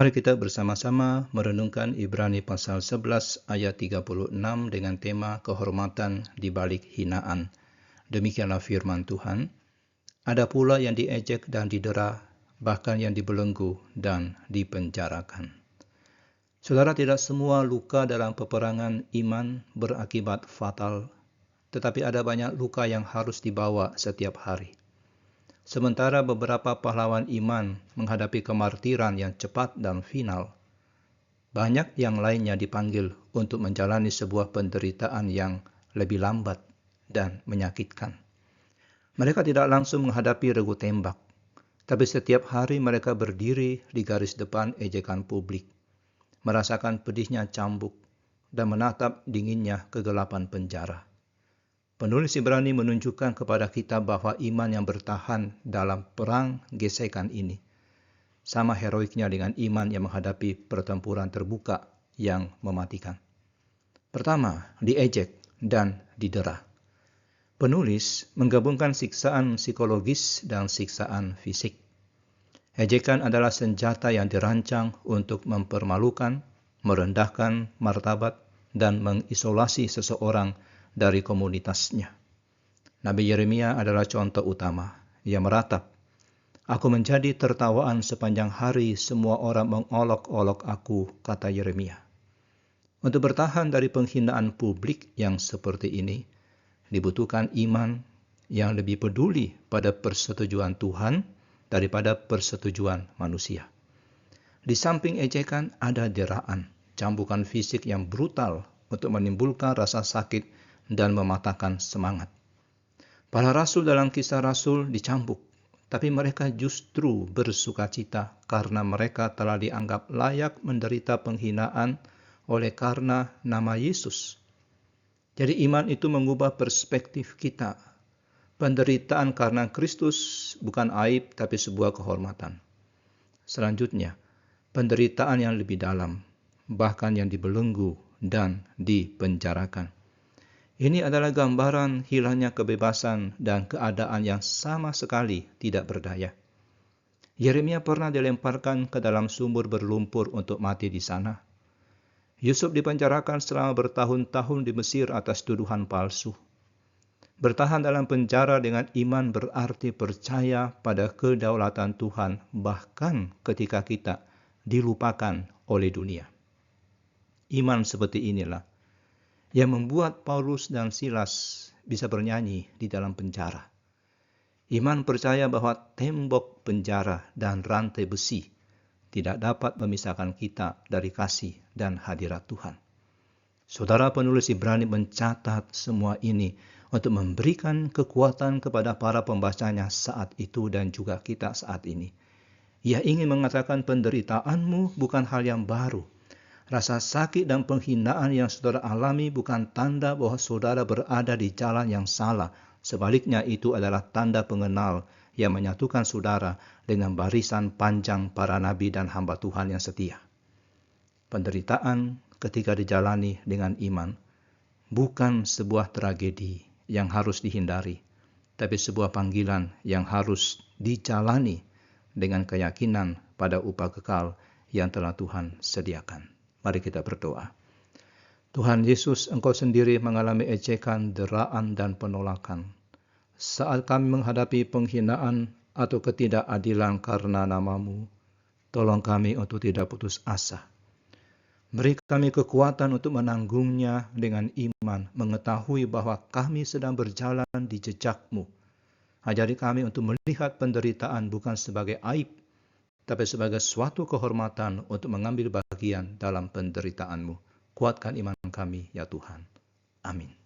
Mari kita bersama-sama merenungkan Ibrani pasal 11 ayat 36 dengan tema kehormatan di balik hinaan. Demikianlah firman Tuhan. Ada pula yang diejek dan didera, bahkan yang dibelenggu dan dipenjarakan. Saudara, tidak semua luka dalam peperangan iman berakibat fatal, tetapi ada banyak luka yang harus dibawa setiap hari. Sementara beberapa pahlawan iman menghadapi kemartiran yang cepat dan final, banyak yang lainnya dipanggil untuk menjalani sebuah penderitaan yang lebih lambat dan menyakitkan. Mereka tidak langsung menghadapi regu tembak, tapi setiap hari mereka berdiri di garis depan ejekan publik, merasakan pedihnya cambuk, dan menatap dinginnya kegelapan penjara. Penulis Ibrani menunjukkan kepada kita bahwa iman yang bertahan dalam perang gesekan ini sama heroiknya dengan iman yang menghadapi pertempuran terbuka yang mematikan. Pertama, diejek dan didera. Penulis menggabungkan siksaan psikologis dan siksaan fisik. Ejekan adalah senjata yang dirancang untuk mempermalukan, merendahkan martabat, dan mengisolasi seseorang dari komunitasnya. Nabi Yeremia adalah contoh utama. Ia meratap, "Aku menjadi tertawaan sepanjang hari, semua orang mengolok-olok aku," kata Yeremia. Untuk bertahan dari penghinaan publik yang seperti ini, dibutuhkan iman yang lebih peduli pada persetujuan Tuhan daripada persetujuan manusia. Di samping ejekan ada deraan, cambukan fisik yang brutal untuk menimbulkan rasa sakit dan mematahkan semangat. Para rasul dalam Kisah Rasul dicambuk, tapi mereka justru bersukacita karena mereka telah dianggap layak menderita penghinaan oleh karena nama Yesus. Jadi iman itu mengubah perspektif kita. Penderitaan karena Kristus bukan aib, tapi sebuah kehormatan. Selanjutnya, penderitaan yang lebih dalam, bahkan yang dibelenggu dan dipenjarakan. Ini adalah gambaran hilangnya kebebasan dan keadaan yang sama sekali tidak berdaya. Yeremia pernah dilemparkan ke dalam sumur berlumpur untuk mati di sana. Yusuf dipenjarakan selama bertahun-tahun di Mesir atas tuduhan palsu. Bertahan dalam penjara dengan iman berarti percaya pada kedaulatan Tuhan, bahkan ketika kita dilupakan oleh dunia. Iman seperti inilah yang membuat Paulus dan Silas bisa bernyanyi di dalam penjara. Iman percaya bahwa tembok penjara dan rantai besi tidak dapat memisahkan kita dari kasih dan hadirat Tuhan. Saudara penulis Ibrani mencatat semua ini untuk memberikan kekuatan kepada para pembacanya saat itu dan juga kita saat ini. Ia ingin mengatakan penderitaanmu bukan hal yang baru. Rasa sakit dan penghinaan yang saudara alami bukan tanda bahwa saudara berada di jalan yang salah. Sebaliknya itu adalah tanda pengenal yang menyatukan saudara dengan barisan panjang para nabi dan hamba Tuhan yang setia. Penderitaan ketika dijalani dengan iman bukan sebuah tragedi yang harus dihindari, tapi sebuah panggilan yang harus dijalani dengan keyakinan pada upah kekal yang telah Tuhan sediakan. Mari kita berdoa. Tuhan Yesus, Engkau sendiri mengalami ejekan, deraan, dan penolakan. Saat kami menghadapi penghinaan atau ketidakadilan karena nama-Mu, tolong kami untuk tidak putus asa. Beri kami kekuatan untuk menanggungnya dengan iman, mengetahui bahwa kami sedang berjalan di jejak-Mu. Ajari kami untuk melihat penderitaan bukan sebagai aib, tapi sebagai suatu kehormatan untuk mengambil bagian dalam penderitaan-Mu. Kuatkan iman kami, ya Tuhan. Amin.